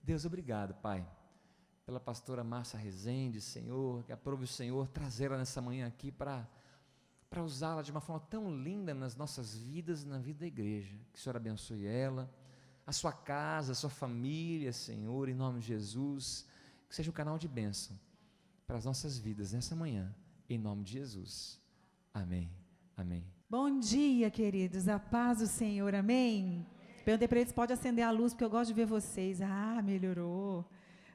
Deus, obrigado, Pai, pela pastora Márcia Rezende, Senhor, que aprove o Senhor trazê-la nessa manhã aqui para usá-la de uma forma tão linda nas nossas vidas e na vida da igreja. Que o Senhor abençoe ela, a sua casa, a sua família, Senhor, em nome de Jesus, que seja um canal de bênção para as nossas vidas nessa manhã, em nome de Jesus. Amém, amém. Bom dia, queridos, a paz do Senhor, amém? Perguntei para eles, pode acender a luz, porque eu gosto de ver vocês. Ah, melhorou.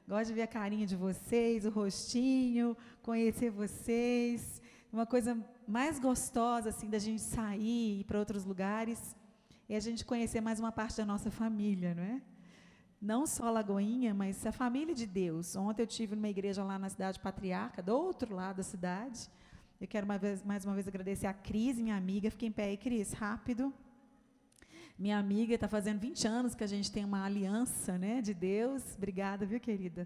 Gosto de ver a carinha de vocês, o rostinho, conhecer vocês. Uma coisa mais gostosa, assim, da gente sair e ir para outros lugares, é a gente conhecer mais uma parte da nossa família, não é? Não só a Lagoinha, mas a família de Deus. Ontem eu estive numa igreja lá na cidade Patriarca, do outro lado da cidade. Eu quero mais uma vez agradecer a Cris, minha amiga. Fiquem em pé aí, Cris, rápido. Minha amiga, está fazendo 20 anos que a gente tem uma aliança, né, de Deus. Obrigada, viu, querida?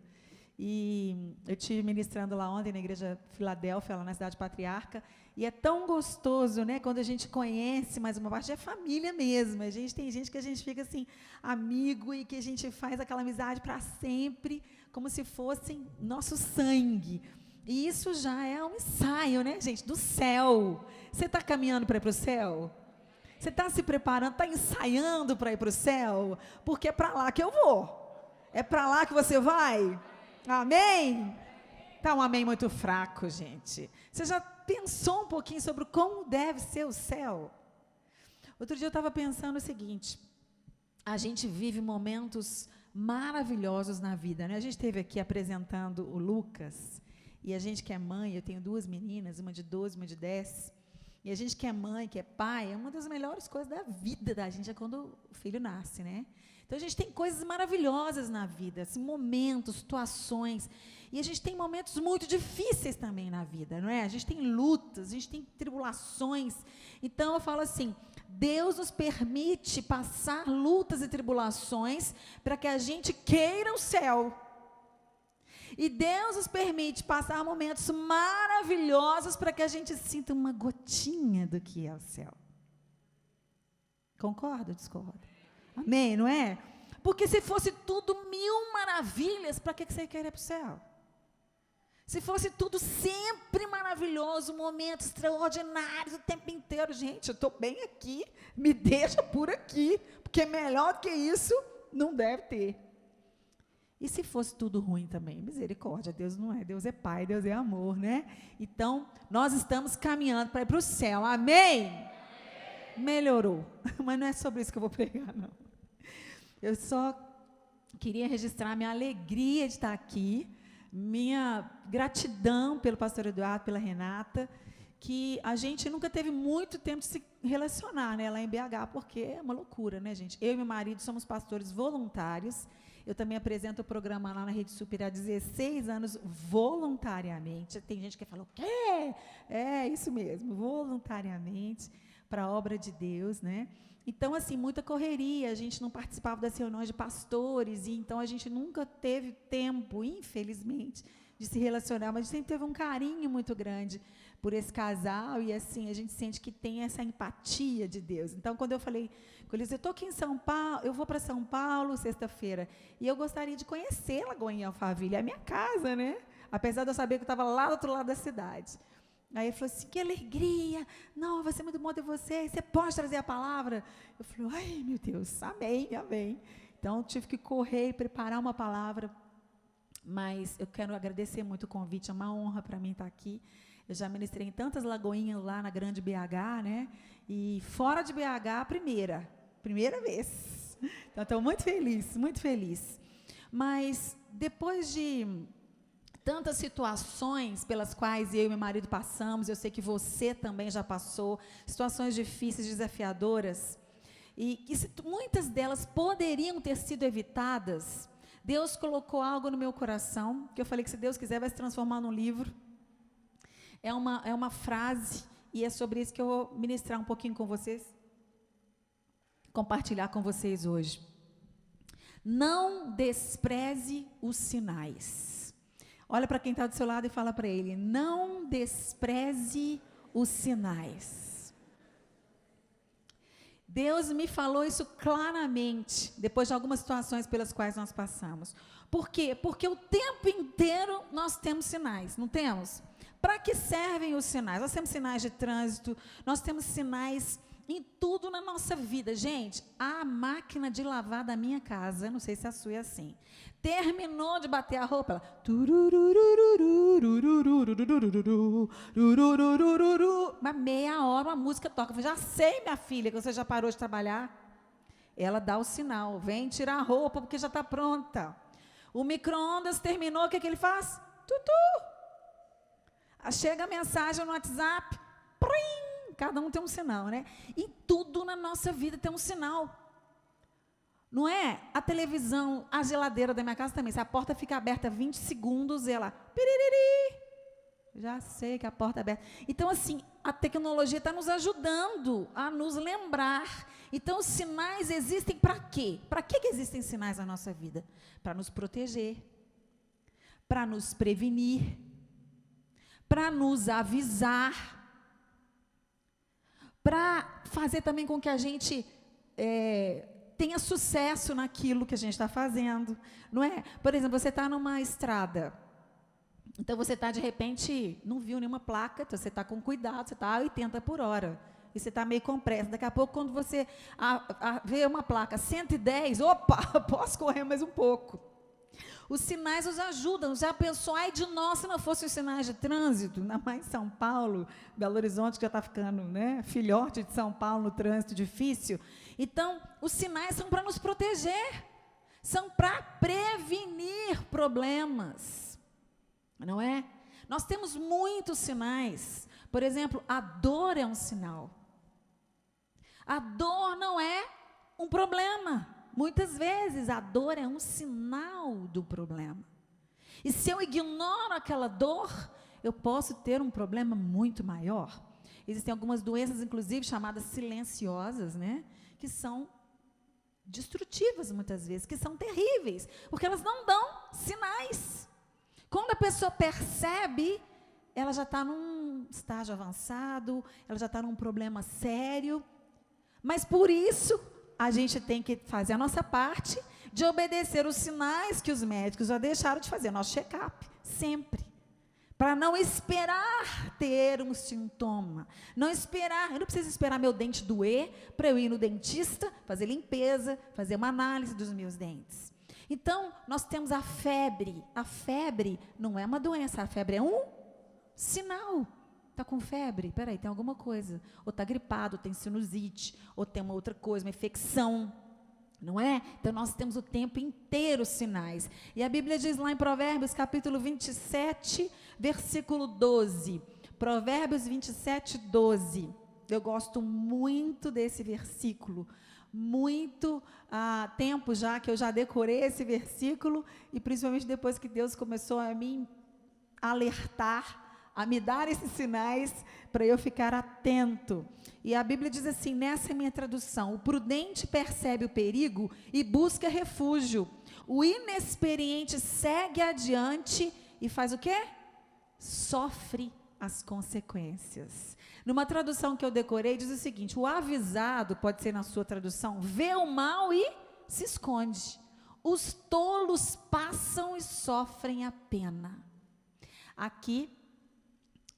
E eu estive ministrando lá ontem na igreja Filadélfia, lá na cidade Patriarca, e é tão gostoso, né, quando a gente conhece mais uma parte, é família mesmo. Tem gente que a gente fica assim, amigo, e que a gente faz aquela amizade para sempre, como se fossem nosso sangue. E isso já é um ensaio, né, gente, do céu. Você está caminhando para ir para o céu? Você está se preparando, está ensaiando para ir para o céu? Porque é para lá que eu vou. É para lá que você vai? Amém? Está um amém muito fraco, gente. Você já pensou um pouquinho sobre como deve ser o céu? Outro dia eu estava pensando o seguinte, a gente vive momentos maravilhosos na vida, né? A gente esteve aqui apresentando o Lucas, e a gente que é mãe, eu tenho 2 meninas, uma de 12, uma de 10, e a gente que é mãe, que é pai, é uma das melhores coisas da vida da gente, é quando o filho nasce, né? Então, a gente tem coisas maravilhosas na vida, assim, momentos, situações, e a gente tem momentos muito difíceis também na vida, não é? A gente tem lutas, a gente tem tribulações. Então, eu falo assim, Deus nos permite passar lutas e tribulações para que a gente queira o céu. E Deus nos permite passar momentos maravilhosos para que a gente sinta uma gotinha do que é o céu. Concorda ou discorda? Amém, não é? Porque se fosse tudo 1000 maravilhas, para que você quer ir para o céu? Se fosse tudo sempre maravilhoso, momentos extraordinários o tempo inteiro, gente, eu estou bem aqui, me deixa por aqui, porque melhor do que isso não deve ter. E se fosse tudo ruim também? Misericórdia, Deus não é, Deus é Pai, Deus é amor, né? Então, nós estamos caminhando para ir para o céu, amém? Melhorou, mas não é sobre isso que eu vou pregar, não. Eu só queria registrar minha alegria de estar aqui, minha gratidão pelo pastor Eduardo, pela Renata, que a gente nunca teve muito tempo de se relacionar, né, lá em BH, porque é uma loucura, né, gente? Eu e meu marido somos pastores voluntários. Eu também apresento o programa lá na Rede Super há 16 anos, voluntariamente. Tem gente que fala, o quê? É, isso mesmo, voluntariamente, para a obra de Deus, né? Então, assim, muita correria, a gente não participava das reuniões de pastores, e então a gente nunca teve tempo, infelizmente, de se relacionar, mas a gente sempre teve um carinho muito grande por esse casal, e assim, a gente sente que tem essa empatia de Deus. Então, quando eu falei com eles, eu estou aqui em São Paulo, eu vou para São Paulo sexta-feira, e eu gostaria de conhecer Lagoinha Alphaville, é a minha casa, né? Apesar de eu saber que eu estava lá do outro lado da cidade. Aí ele falou assim, que alegria, não, vai ser muito bom ter você pode trazer a palavra? Eu falei, ai, meu Deus, amém, amém. Então, tive que correr e preparar uma palavra, mas eu quero agradecer muito o convite, é uma honra para mim estar aqui. Eu já ministrei em tantas lagoinhas lá na grande BH, né? E fora de BH, primeira vez. Então, estou muito feliz, muito feliz. Mas, depois de tantas situações pelas quais eu e meu marido passamos, eu sei que você também já passou, situações difíceis, desafiadoras, e que muitas delas poderiam ter sido evitadas. Deus colocou algo no meu coração, que eu falei que se Deus quiser vai se transformar num livro. É uma frase, e é sobre isso que eu vou ministrar um pouquinho com vocês, compartilhar com vocês hoje. Não despreze os sinais. Olha para quem está do seu lado e fala para ele, não despreze os sinais. Deus me falou isso claramente, depois de algumas situações pelas quais nós passamos. Por quê? Porque o tempo inteiro nós temos sinais, não temos? Para que servem os sinais? Nós temos sinais de trânsito, nós temos sinais em tudo na nossa vida. Gente, a máquina de lavar da minha casa, não sei se a sua é assim, terminou de bater a roupa, ela... Mas meia hora a música toca. Eu falei, já sei, minha filha, que você já parou de trabalhar. Ela dá o sinal, vem tirar a roupa porque já está pronta. O micro-ondas terminou, o que ele faz? Chega a mensagem no WhatsApp, prim, cada um tem um sinal, né? E tudo na nossa vida tem um sinal. Não é? A televisão, a geladeira da minha casa também. Se a porta fica aberta 20 segundos, ela... Piririri, já sei que a porta é aberta. Então, assim, a tecnologia está nos ajudando a nos lembrar. Então, os sinais existem para quê? Para que existem sinais na nossa vida? Para nos proteger, para nos prevenir, para nos avisar, para fazer também com que a gente... tenha sucesso naquilo que a gente está fazendo, não é? Por exemplo, você está numa estrada, então você está, de repente, não viu nenhuma placa, então você está com cuidado, você está a 80 por hora, e você está meio com pressa. Daqui a pouco, quando você vê uma placa 110, opa, posso correr mais um pouco. Os sinais nos ajudam. Já pensou, ai de nós, se não fossem os sinais de trânsito, ainda mais em São Paulo, Belo Horizonte, que já está ficando, né, filhote de São Paulo no trânsito difícil. Então, os sinais são para nos proteger, são para prevenir problemas, não é? Nós temos muitos sinais. Por exemplo, a dor é um sinal. A dor não é um problema. Muitas vezes a dor é um sinal do problema. E se eu ignoro aquela dor, eu posso ter um problema muito maior. Existem algumas doenças, inclusive, chamadas silenciosas, né? Que são destrutivas muitas vezes, que são terríveis, porque elas não dão sinais. Quando a pessoa percebe, ela já está num estágio avançado, ela já está num problema sério. Mas por isso, a gente tem que fazer a nossa parte de obedecer os sinais que os médicos já deixaram de fazer, nosso check-up, sempre. Para não esperar ter um sintoma. Não esperar, eu não preciso esperar meu dente doer para eu ir no dentista, fazer limpeza, fazer uma análise dos meus dentes. Então, nós temos a febre. A febre não é uma doença, a febre é um sinal. Está com febre? Peraí, tem alguma coisa. Ou está gripado, ou tem sinusite, ou tem uma outra coisa, uma infecção. Não é? Então, nós temos o tempo inteiro sinais. E a Bíblia diz lá em Provérbios, capítulo 27, versículo 12. Provérbios 27, 12. Eu gosto muito desse versículo. Muito tempo já que eu já decorei esse versículo, e principalmente depois que Deus começou a me alertar, a me dar esses sinais para eu ficar atento. E a Bíblia diz assim, nessa é minha tradução: o prudente percebe o perigo e busca refúgio. O inexperiente segue adiante e faz o quê? Sofre as consequências. Numa tradução que eu decorei, diz o seguinte: o avisado, pode ser na sua tradução, vê o mal e se esconde. Os tolos passam e sofrem a pena. Aqui,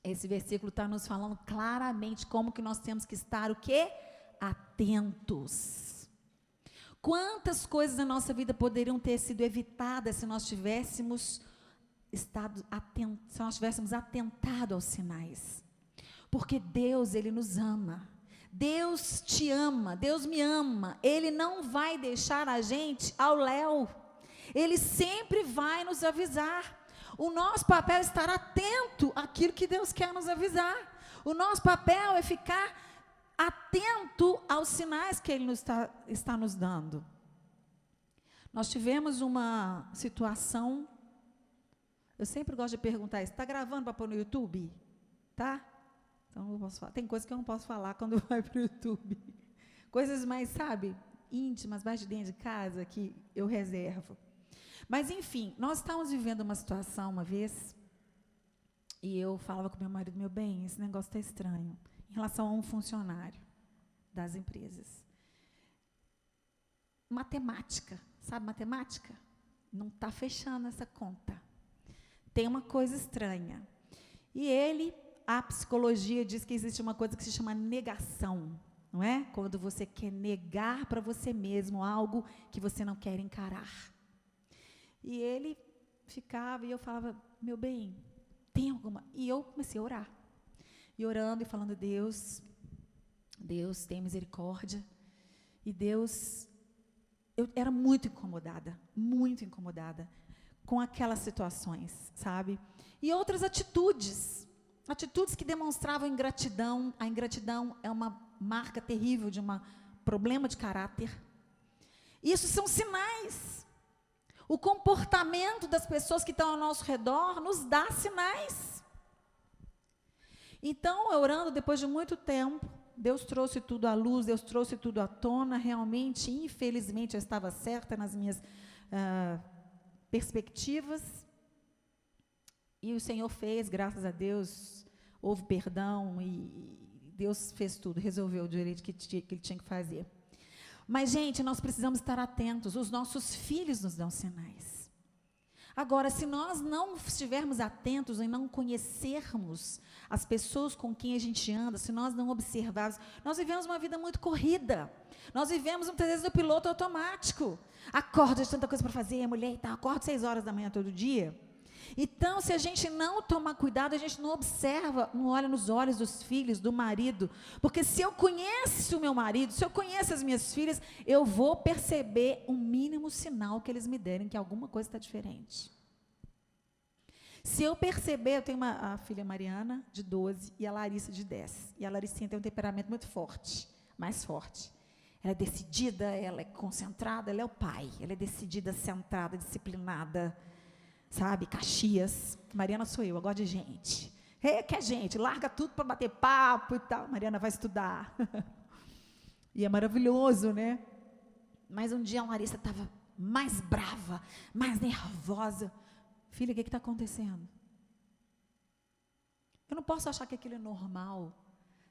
esse versículo está nos falando claramente como que nós temos que estar o quê? Atentos. Quantas coisas na nossa vida poderiam ter sido evitadas se nós tivéssemos se nós tivéssemos atentado aos sinais. Porque Deus, Ele nos ama. Deus te ama, Deus me ama. Ele não vai deixar a gente ao léu. Ele sempre vai nos avisar. O nosso papel é estar atento àquilo que Deus quer nos avisar. O nosso papel é ficar atento aos sinais que Ele está nos dando. Nós tivemos uma situação, eu sempre gosto de perguntar isso, está gravando para pôr no YouTube? Tá? Então, eu posso falar. Tem coisas que eu não posso falar quando vai para o YouTube. Coisas mais, sabe, íntimas, mais de dentro de casa, que eu reservo. Mas, enfim, nós estávamos vivendo uma situação uma vez, e eu falava com meu marido, meu bem, esse negócio está estranho, em relação a um funcionário das empresas. matemática. Sabe matemática? Não está fechando essa conta. Tem uma coisa estranha. E a psicologia diz que existe uma coisa que se chama negação, não é? Quando você quer negar para você mesmo algo que você não quer encarar. E ele ficava, e eu falava, meu bem, tem alguma... E eu comecei a orar. E orando e falando, Deus, tem misericórdia. E Deus... Eu era muito incomodada com aquelas situações, sabe? E outras atitudes que demonstravam ingratidão. A ingratidão é uma marca terrível de um problema de caráter. Isso são sinais. O comportamento das pessoas que estão ao nosso redor nos dá sinais. Então, orando, depois de muito tempo, Deus trouxe tudo à luz, Deus trouxe tudo à tona. Realmente, infelizmente, eu estava certa nas minhas perspectivas. E o Senhor fez, graças a Deus, houve perdão e Deus fez tudo, resolveu o direito que ele tinha que fazer. Mas, gente, nós precisamos estar atentos. Os nossos filhos nos dão sinais. Agora, se nós não estivermos atentos e não conhecermos as pessoas com quem a gente anda, se nós não observarmos, nós vivemos uma vida muito corrida. Nós vivemos, muitas vezes, no piloto automático. Acorda de tanta coisa para fazer, a mulher e tal, acorda 6 horas da manhã todo dia. Então, se a gente não tomar cuidado, a gente não observa, não olha nos olhos dos filhos, do marido. Porque se eu conheço o meu marido, se eu conheço as minhas filhas, eu vou perceber o mínimo sinal que eles me derem que alguma coisa está diferente. Se eu perceber, eu tenho a filha Mariana, de 12, e a Larissa, de 10. E a Larissinha tem um temperamento muito forte, mais forte. Ela é decidida, ela é concentrada, ela é o pai. Ela é decidida, centrada, disciplinada. Sabe, Caxias. Mariana sou eu gosto de gente. Quer gente, larga tudo para bater papo e tal. Mariana vai estudar. E é maravilhoso, né? Mas um dia a Larissa estava mais brava, mais nervosa. Filha, o que está acontecendo? Eu não posso achar que aquilo é normal.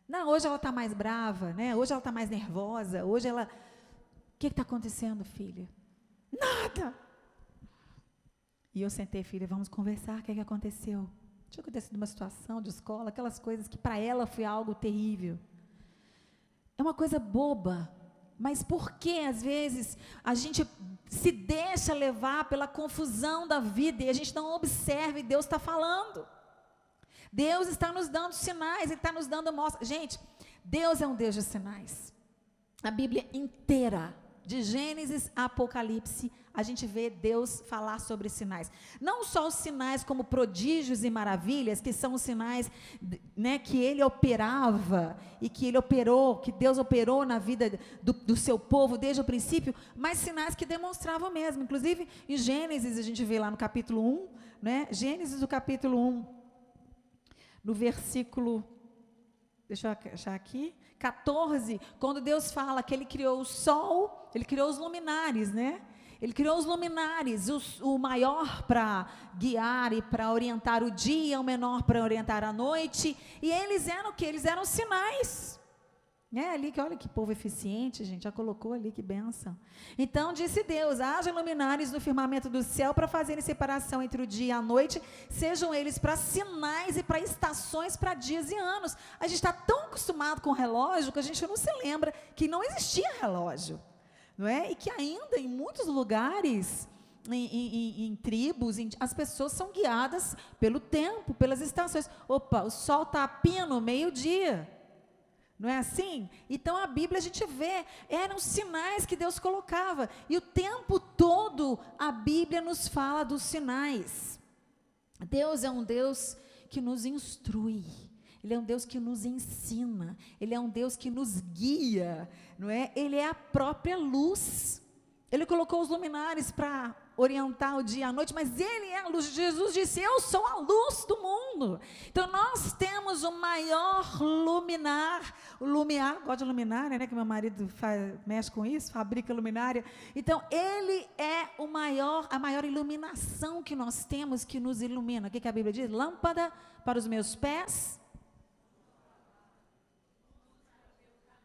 Não, hoje ela está mais brava, né? Hoje ela está mais nervosa. Hoje ela... O que está acontecendo, filha? Nada! E eu sentei, filha, vamos conversar, o que aconteceu? Tinha acontecido uma situação de escola, aquelas coisas que para ela foi algo terrível. É uma coisa boba, mas por que às vezes a gente se deixa levar pela confusão da vida e a gente não observa e Deus está falando? Deus está nos dando sinais, Ele está nos dando mostra. Gente, Deus é um Deus de sinais. A Bíblia inteira, de Gênesis a Apocalipse, a gente vê Deus falar sobre sinais. Não só os sinais como prodígios e maravilhas, que são os sinais, né, que Ele operava e que Ele operou, que Deus operou na vida do seu povo desde o princípio, mas sinais que demonstravam mesmo. Inclusive, em Gênesis, a gente vê lá no capítulo 1, né, Gênesis, o capítulo 1, no versículo, deixa eu achar aqui, 14, quando Deus fala que Ele criou o sol, Ele criou os luminares, né? Ele criou os luminares, o maior para guiar e para orientar o dia, o menor para orientar a noite, e eles eram o quê? Eles eram sinais. Ali, que olha que povo eficiente, gente, já colocou ali, que bênção. Então disse Deus, haja luminares no firmamento do céu para fazerem separação entre o dia e a noite, sejam eles para sinais e para estações, para dias e anos. A gente está tão acostumado com relógio que a gente não se lembra que não existia relógio, não é? E que ainda em muitos lugares, em tribos, as pessoas são guiadas pelo tempo, pelas estações. Opa, o sol está a pino, meio-dia. Não é assim? Então a Bíblia a gente vê, eram sinais que Deus colocava, e o tempo todo a Bíblia nos fala dos sinais. Deus é um Deus que nos instrui, Ele é um Deus que nos ensina, Ele é um Deus que nos guia, não é? Ele é a própria luz. Ele colocou os luminares para orientar o dia e a noite, mas Ele é a luz. Jesus disse, eu sou a luz do mundo. Então nós temos o maior luminar, o lumiar, gosto de luminária, né, que meu marido mexe com isso, fabrica luminária. Então Ele é a maior iluminação que nós temos, que nos ilumina. O que a Bíblia diz? Lâmpada para os meus pés.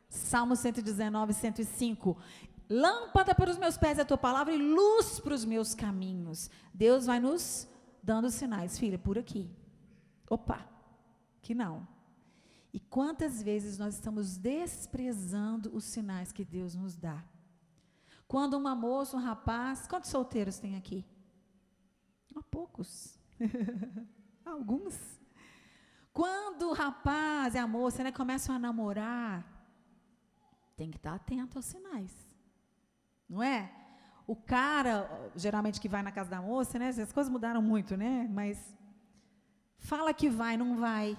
Salmo 119, 105. Lâmpada para os meus pés é a tua palavra e luz para os meus caminhos. Deus vai nos dando sinais. Filha, por aqui. Opa, que não. E quantas vezes nós estamos desprezando os sinais que Deus nos dá? Quando uma moça, um rapaz, quantos solteiros tem aqui? Há poucos. Alguns. Quando o rapaz e a moça, né, começam a namorar, tem que estar atento aos sinais. Não é? O cara, geralmente que vai na casa da moça, né, as coisas mudaram muito, né, mas fala que vai, não vai.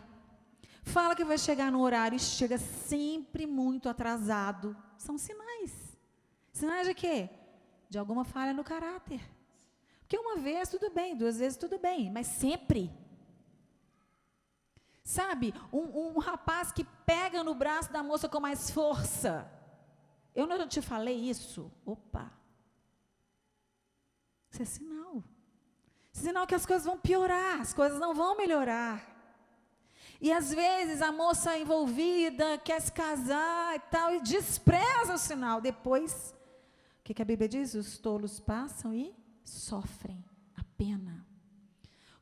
Fala que vai chegar no horário e chega sempre muito atrasado. São sinais. Sinais de quê? De alguma falha no caráter. Porque uma vez tudo bem, 2 vezes tudo bem, mas sempre. Sabe, um rapaz que pega no braço da moça com mais força. Eu não te falei isso? Opa. Isso é sinal. Sinal que as coisas vão piorar, as coisas não vão melhorar. E às vezes a moça envolvida quer se casar e tal, e despreza o sinal. Depois, o que a Bíblia diz? Os tolos passam e sofrem a pena.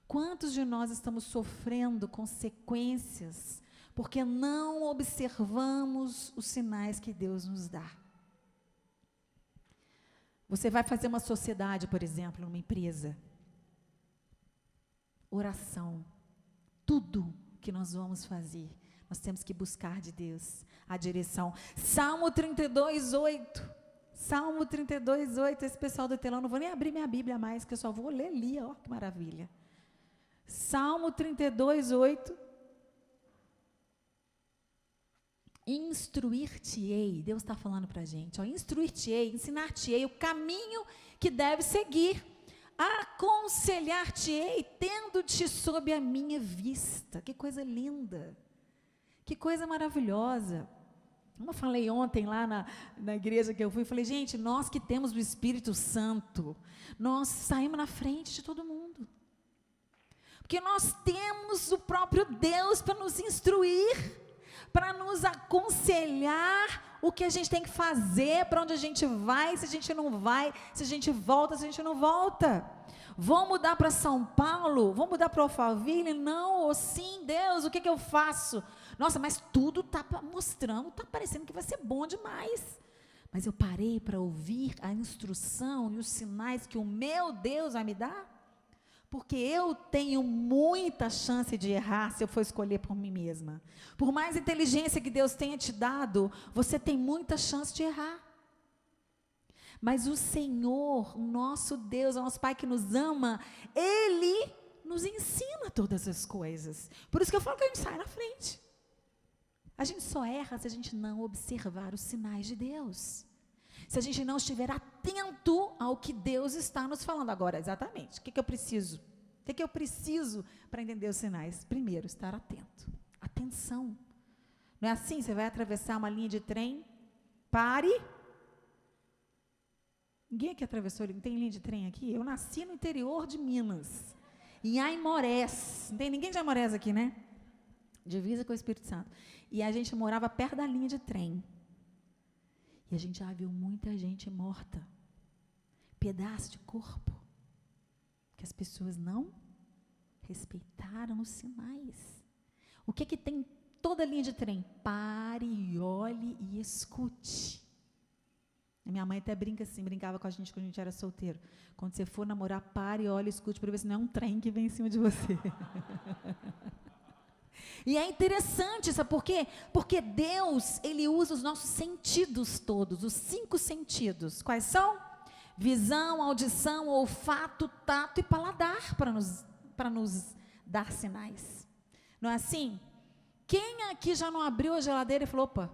Quantos de nós estamos sofrendo consequências porque não observamos os sinais que Deus nos dá? Você vai fazer uma sociedade, por exemplo, numa empresa. Oração. Tudo que nós vamos fazer, nós temos que buscar de Deus a direção. Salmo 32:8. Salmo 32:8. Esse pessoal do telão, não vou nem abrir minha Bíblia mais, que eu só vou ler ali, ó, que maravilha. Salmo 32:8. Instruir-te-ei, Deus está falando para a gente, ó, instruir-te-ei, ensinar-te-ei o caminho que deve seguir, aconselhar-te-ei, tendo-te sob a minha vista. Que coisa linda, que coisa maravilhosa. Como eu falei ontem lá na igreja que eu fui, falei, gente, nós que temos o Espírito Santo, nós saímos na frente de todo mundo. Porque nós temos o próprio Deus para nos instruir, para nos aconselhar o que a gente tem que fazer, para onde a gente vai, se a gente não vai, se a gente volta, se a gente não volta. Vou mudar para São Paulo? Vou mudar para Alphaville? Não, ou sim, Deus, o que eu faço? Nossa, mas tudo está mostrando, está parecendo que vai ser bom demais. Mas eu parei para ouvir a instrução e os sinais que o meu Deus vai me dar? Porque eu tenho muita chance de errar se eu for escolher por mim mesma. Por mais inteligência que Deus tenha te dado, você tem muita chance de errar. Mas o Senhor, o nosso Deus, o nosso Pai que nos ama, Ele nos ensina todas as coisas. Por isso que eu falo que a gente sai na frente. A gente só erra se a gente não observar os sinais de Deus. Se a gente não estiver atento ao que Deus está nos falando agora, exatamente. O que eu preciso? O que eu preciso para entender os sinais? Primeiro, estar atento. Atenção. Não é assim? Você vai atravessar uma linha de trem, pare. Ninguém aqui atravessou, não tem linha de trem aqui? Eu nasci no interior de Minas, em Aimorés. Não tem ninguém de Aimorés aqui, né? Divisa com o Espírito Santo. E a gente morava perto da linha de trem. E a gente já viu muita gente morta, pedaço de corpo, que as pessoas não respeitaram os sinais. O que tem toda a linha de trem? Pare, olhe e escute. A minha mãe até brinca assim, brincava com a gente quando a gente era solteiro. Quando você for namorar, pare, olhe e escute para ver se não é um trem que vem em cima de você. E é interessante, sabe por quê? Porque Deus, Ele usa os nossos sentidos todos, os 5 sentidos. Quais são? Visão, audição, olfato, tato e paladar, para nos dar sinais. Não é assim? Quem aqui já não abriu a geladeira e falou, opa,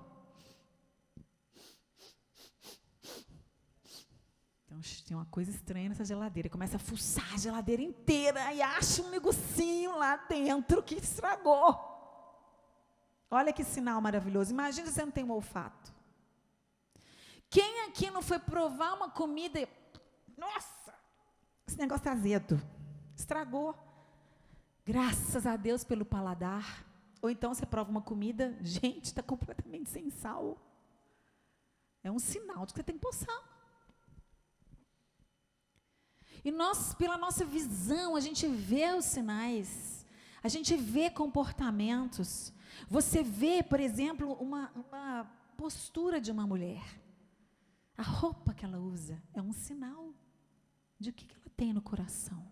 então, tem uma coisa estranha nessa geladeira. Começa a fuçar a geladeira inteira e acha um negocinho lá dentro que estragou. Olha que sinal maravilhoso. Imagina se você não tem um olfato. Quem aqui não foi provar uma comida e... Nossa, esse negócio está azedo. Estragou. Graças a Deus pelo paladar. Ou então você prova uma comida, gente, está completamente sem sal. É um sinal de que você tem que pôr sal. E nós, pela nossa visão, a gente vê os sinais, a gente vê comportamentos. Você vê, por exemplo, uma postura de uma mulher. A roupa que ela usa é um sinal de o que ela tem no coração.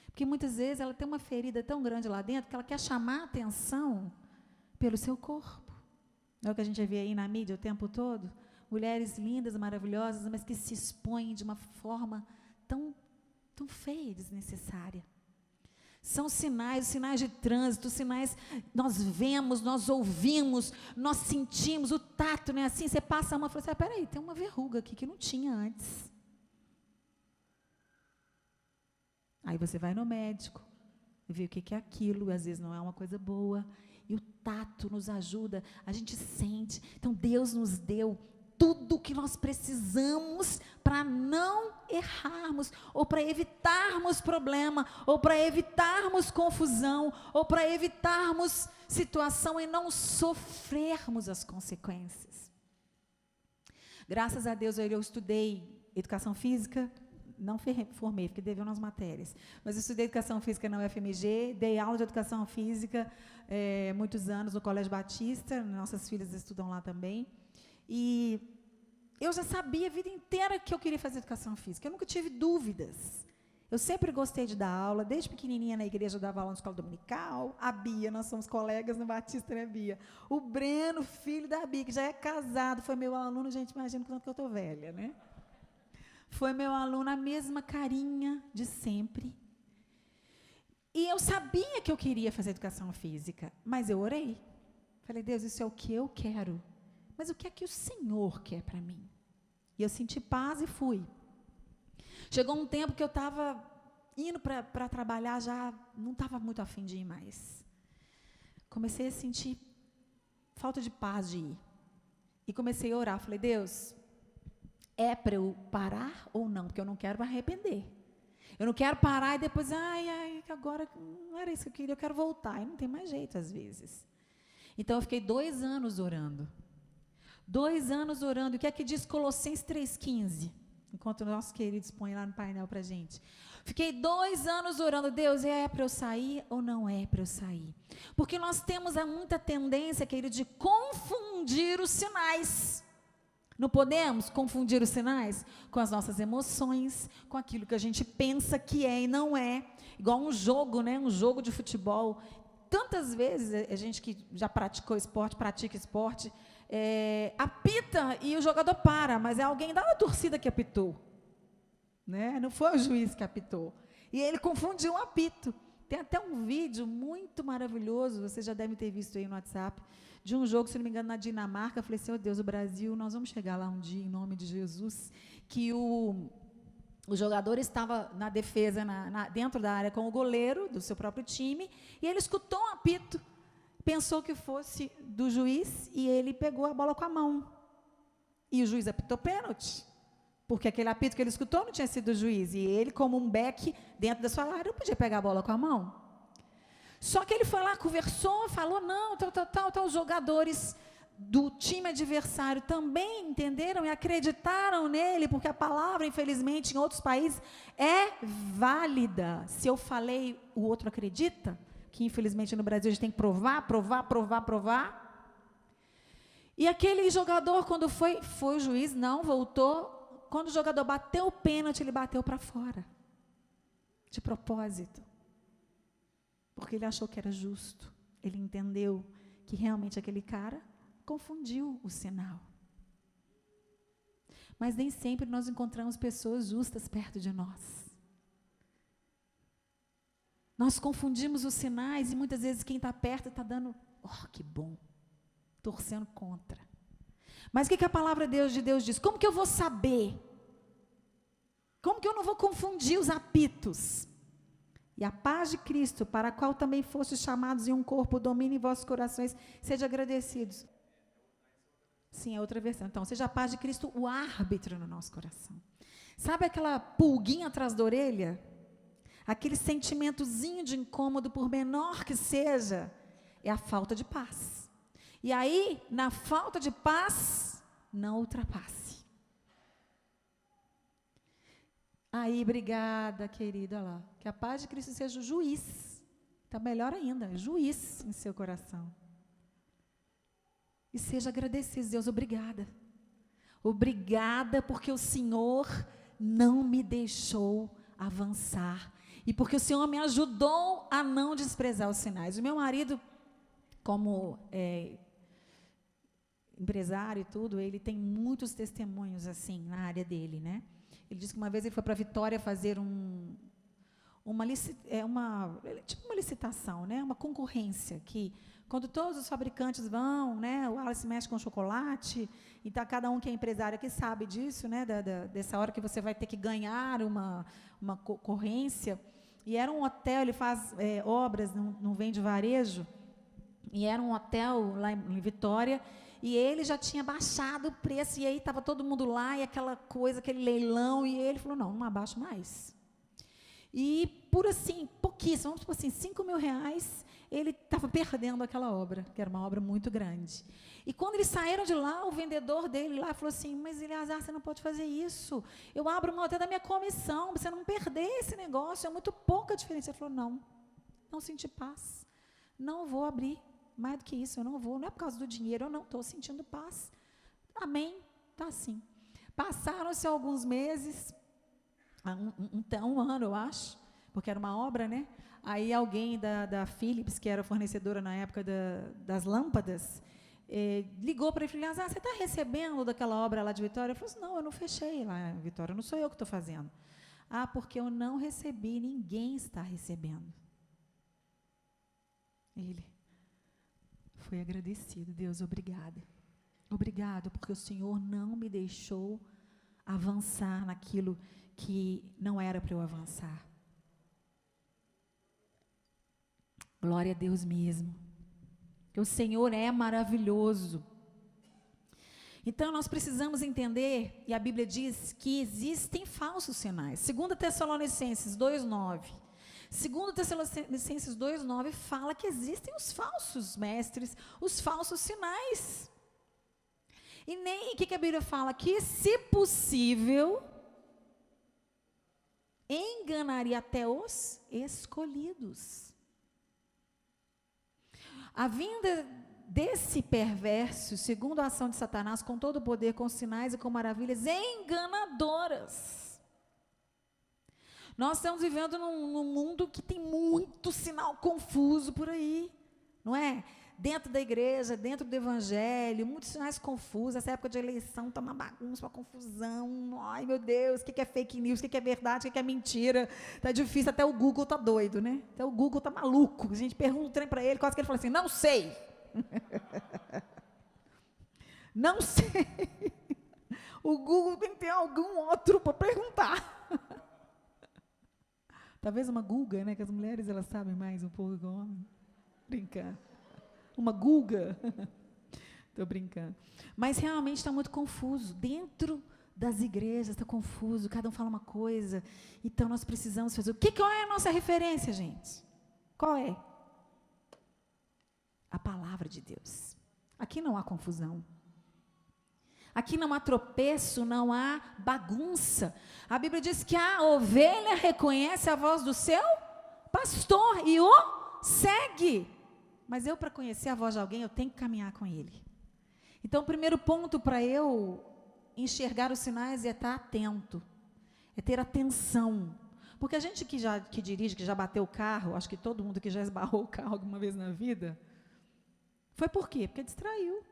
Porque muitas vezes ela tem uma ferida tão grande lá dentro que ela quer chamar a atenção pelo seu corpo. É o que a gente vê aí na mídia o tempo todo. Mulheres lindas, maravilhosas, mas que se expõem de uma forma tão feia e desnecessária. São sinais, sinais de trânsito, sinais, nós vemos, nós ouvimos, nós sentimos, o tato, né? Assim, você passa a mão e fala assim, peraí, tem uma verruga aqui que não tinha antes. Aí você vai no médico, vê o que é aquilo, às vezes não é uma coisa boa, e o tato nos ajuda, a gente sente. Então, Deus nos deu tudo o que nós precisamos para não errarmos, ou para evitarmos problema, ou para evitarmos confusão, ou para evitarmos situação e não sofrermos as consequências. Graças a Deus eu estudei educação física, não formei, fiquei devendo as matérias, mas eu estudei educação física na UFMG, dei aula de educação física muitos anos no Colégio Batista, nossas filhas estudam lá também, e eu já sabia a vida inteira que eu queria fazer educação física, eu nunca tive dúvidas. Eu sempre gostei de dar aula, desde pequenininha na igreja eu dava aula na escola dominical, a Bia, nós somos colegas no Batista, né, Bia? O Breno, filho da Bia, que já é casado, foi meu aluno, gente, imagina quanto que eu estou velha, né? Foi meu aluno, a mesma carinha de sempre. E eu sabia que eu queria fazer educação física, mas eu orei. Falei, Deus, isso é o que eu quero. Mas o que é que o Senhor quer para mim? E eu senti paz e fui. Chegou um tempo que eu estava indo para trabalhar, já não estava muito a fim de ir mais. Comecei a sentir falta de paz de ir. E comecei a orar. Falei, Deus, é para eu parar ou não? Porque eu não quero me arrepender. Eu não quero parar e depois, agora não era isso que eu queria, eu quero voltar. E não tem mais jeito, às vezes. Então, eu fiquei 2 anos orando. 2 anos orando. O que é que diz Colossenses 3,15? Enquanto o nosso querido põe lá no painel para a gente. Fiquei 2 anos orando, Deus, é para eu sair ou não é para eu sair? Porque nós temos muita tendência, querido, de confundir os sinais. Não podemos confundir os sinais com as nossas emoções, com aquilo que a gente pensa que é e não é. Igual um jogo, né? Um jogo de futebol. Tantas vezes, a gente que já praticou esporte, pratica esporte, apita e o jogador para, mas é alguém da torcida que apitou. Né? Não foi o juiz que apitou. E ele confundiu um apito. Tem até um vídeo muito maravilhoso, vocês já devem ter visto aí no WhatsApp, de um jogo, se não me engano, na Dinamarca. Eu falei assim, Deus, o Brasil, nós vamos chegar lá um dia, em nome de Jesus, que o jogador estava na defesa, dentro da área com o goleiro do seu próprio time, e ele escutou um apito, pensou que fosse do juiz, e ele pegou a bola com a mão. E o juiz apitou pênalti, porque aquele apito que ele escutou não tinha sido do juiz, e ele, como um back dentro da sua área, não podia pegar a bola com a mão. Só que ele foi lá, conversou, falou, não, os jogadores do time adversário também entenderam e acreditaram nele, porque a palavra, infelizmente, em outros países, é válida. Se eu falei, o outro acredita, que infelizmente no Brasil a gente tem que provar. E aquele jogador, quando foi o juiz, não, voltou. Quando o jogador bateu o pênalti, ele bateu para fora, de propósito. Porque ele achou que era justo. Ele entendeu que realmente aquele cara confundiu o sinal. Mas nem sempre nós encontramos pessoas justas perto de nós. Nós confundimos os sinais e muitas vezes quem está perto está dando, que bom, torcendo contra. Mas o que a palavra de Deus diz? Como que eu vou saber? Como que eu não vou confundir os apitos? E a paz de Cristo, para a qual também fostes chamados em um corpo, domine em vossos corações, sejam agradecidos. Sim, é outra versão. Então, seja a paz de Cristo o árbitro no nosso coração. Sabe aquela pulguinha atrás da orelha? Aquele sentimentozinho de incômodo, por menor que seja, é a falta de paz. E aí, na falta de paz, não ultrapasse. Aí, obrigada, querida, olha lá. Que a paz de Cristo seja o juiz. Está melhor ainda, juiz em seu coração. E seja agradecido, Deus, obrigada. Obrigada porque o Senhor não me deixou avançar. E porque o Senhor me ajudou a não desprezar os sinais. O meu marido, como empresário e tudo, ele tem muitos testemunhos assim na área dele, né? Ele disse que uma vez ele foi para Vitória fazer uma licitação, né? Uma concorrência que quando todos os fabricantes vão, né? O Alice mexe com chocolate, então cada um que é empresário aqui sabe disso, né? Dessa hora que você vai ter que ganhar uma concorrência. E era um hotel, ele faz obras, não vende varejo, e era um hotel lá em Vitória, e ele já tinha baixado o preço, e aí estava todo mundo lá, e aquela coisa, aquele leilão, e ele falou, não abaixo mais. E por assim, pouquíssimo, vamos supor assim, R$5.000, ele estava perdendo aquela obra, que era uma obra muito grande. E quando eles saíram de lá, o vendedor dele lá falou assim, mas Eleazar, você não pode fazer isso, eu abro mão até da minha comissão, para você não perder esse negócio, é muito pouca diferença. Ele falou, não senti paz, não vou abrir, mais do que isso, eu não vou, não é por causa do dinheiro, eu não estou sentindo paz. Amém, está assim. Passaram-se alguns meses, um ano, eu acho, porque era uma obra, né? Aí alguém da Philips, que era fornecedora na época das lâmpadas, ligou para ele e falou, você está recebendo daquela obra lá de Vitória? Ele falou assim, não, eu não fechei lá em Vitória, não sou eu que estou fazendo. Porque eu não recebi, ninguém está recebendo. Ele foi agradecido, Deus, obrigada. Obrigado, porque o Senhor não me deixou avançar naquilo que não era para eu avançar. Glória a Deus mesmo. Porque o Senhor é maravilhoso. Então, nós precisamos entender, e a Bíblia diz que existem falsos sinais. 2 Tessalonicenses 2,9. 2 Tessalonicenses 2,9 fala que existem os falsos mestres, os falsos sinais. E nem, o que a Bíblia fala? Que, se possível, enganaria até os escolhidos. A vinda desse perverso, segundo a ação de Satanás, com todo o poder, com sinais e com maravilhas enganadoras. Nós estamos vivendo num mundo que tem muito sinal confuso por aí, não é? Dentro da igreja, dentro do evangelho, muitos sinais confusos. Essa época de eleição está uma bagunça, uma confusão. Ai, meu Deus, o que é fake news, o que é verdade, o que é mentira. Está difícil, até o Google está doido, né? Até o Google está maluco. A gente pergunta um trem para ele, quase que ele fala assim, não sei. Não sei. O Google tem que ter algum outro para perguntar. Talvez uma Guga, né? Que as mulheres, elas sabem mais um pouco que o homem. Brincando. Uma Guga. Estou brincando. Mas realmente está muito confuso. Dentro das igrejas está confuso, cada um fala uma coisa. Então nós precisamos fazer. Qual é a nossa referência, gente? Qual é? A palavra de Deus. Aqui não há confusão. Aqui não há tropeço, não há bagunça. A Bíblia diz que a ovelha reconhece a voz do seu pastor e o segue. Mas eu, para conhecer a voz de alguém, eu tenho que caminhar com ele. Então, o primeiro ponto para eu enxergar os sinais é estar atento, é ter atenção. Porque a gente que dirige, que já bateu o carro, acho que todo mundo que já esbarrou o carro alguma vez na vida, foi por quê? Porque distraiu.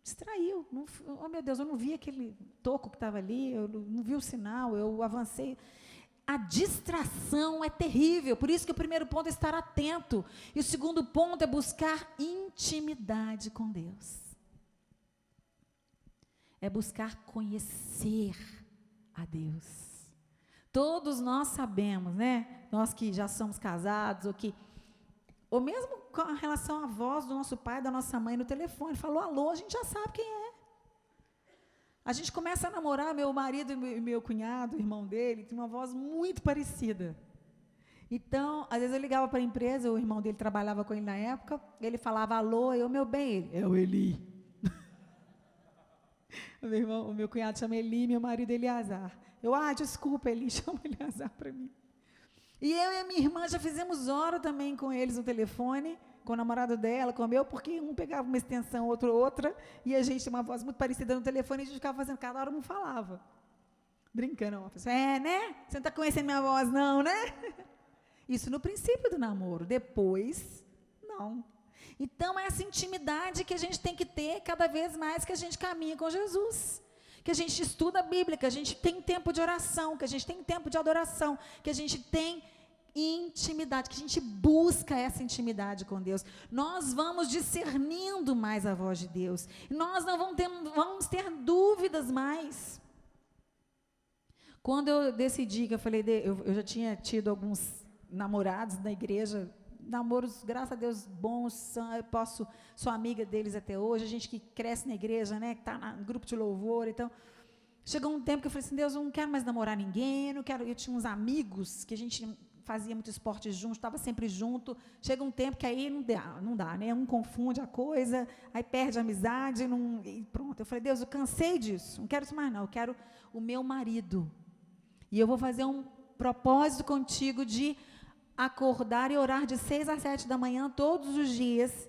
Distraiu. Não, oh, meu Deus, eu não vi aquele toco que estava ali, eu não vi o sinal, eu avancei. A distração é terrível, por isso que o primeiro ponto é estar atento. E o segundo ponto é buscar intimidade com Deus. É buscar conhecer a Deus. Todos nós sabemos, né? Nós que já somos casados, ou mesmo com relação à voz do nosso pai, da nossa mãe no telefone, falou alô, a gente já sabe quem é. A gente começa a namorar, meu marido e meu cunhado, o irmão dele, tem uma voz muito parecida. Então, às vezes eu ligava para a empresa, o irmão dele trabalhava com ele na época, ele falava alô, eu, meu bem, ele, é o Eli. O meu cunhado chama Eli, meu marido Eleazar. Desculpa, Eli, chama o Eleazar para mim. E eu e a minha irmã já fizemos hora também com eles no telefone, com o namorado dela, com o meu, porque um pegava uma extensão, outro outra, e a gente tinha uma voz muito parecida no telefone, e a gente ficava fazendo, cada hora um falava. Brincando, uma pessoa, né? Você não está conhecendo minha voz, não, né? Isso no princípio do namoro, depois, não. Então, é essa intimidade que a gente tem que ter cada vez mais que a gente caminha com Jesus. Que a gente estuda a Bíblia, que a gente tem tempo de oração, que a gente tem tempo de adoração, que a gente tem intimidade, que a gente busca essa intimidade com Deus. Nós vamos discernindo mais a voz de Deus. Nós não vamos ter dúvidas mais. Quando eu decidi, que eu falei, eu já tinha tido alguns namorados na igreja, namoros, graças a Deus, bons, sou amiga deles até hoje, a gente que cresce na igreja, né, que está no grupo de louvor, então, chegou um tempo que eu falei assim, Deus, eu não quero mais namorar ninguém, eu tinha uns amigos que a gente fazia muito esporte junto, estava sempre junto, chega um tempo que aí não dá, né, um confunde a coisa, aí perde a amizade, e pronto, eu falei, Deus, eu cansei disso, não quero isso mais não, eu quero o meu marido, e eu vou fazer um propósito contigo de acordar e orar de 6 às 7 da manhã, todos os dias,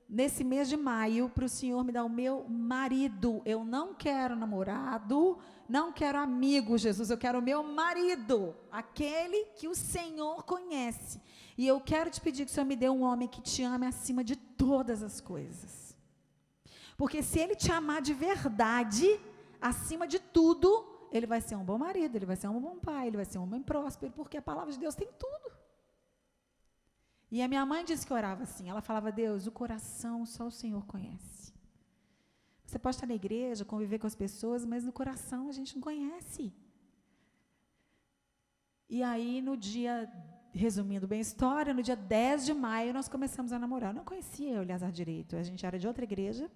nesse mês de maio, para o Senhor me dar o meu marido. Eu não quero namorado, não quero amigo, Jesus, eu quero o meu marido, aquele que o Senhor conhece. E eu quero te pedir que o Senhor me dê um homem que te ame acima de todas as coisas. Porque se ele te amar de verdade, acima de tudo, ele vai ser um bom marido, ele vai ser um bom pai, ele vai ser um homem próspero, porque a palavra de Deus tem tudo. E a minha mãe disse que orava assim, ela falava, Deus, o coração só o Senhor conhece. Você pode estar na igreja, conviver com as pessoas, mas no coração a gente não conhece. E aí, no dia, resumindo bem a história, no dia 10 de maio, nós começamos a namorar. Eu não conhecia o Eleazar direito, a gente era de outra igreja,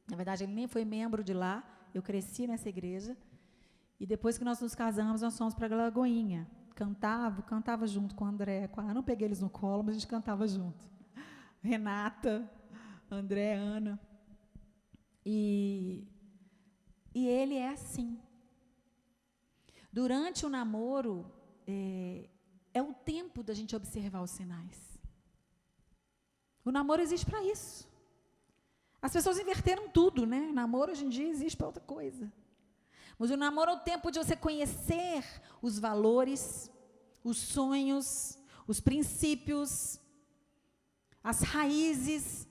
na verdade, ele nem foi membro de lá, eu cresci nessa igreja, e depois que nós nos casamos, nós fomos para Lagoinha. Cantava junto com o André, eu não peguei eles no colo, mas a gente cantava junto. Renata, André, Ana. E ele é assim. Durante o namoro, é o tempo da gente observar os sinais. O namoro existe para isso. As pessoas inverteram tudo, né? O namoro hoje em dia existe para outra coisa. Mas o namoro é o tempo de você conhecer os valores, os sonhos, os princípios, as raízes,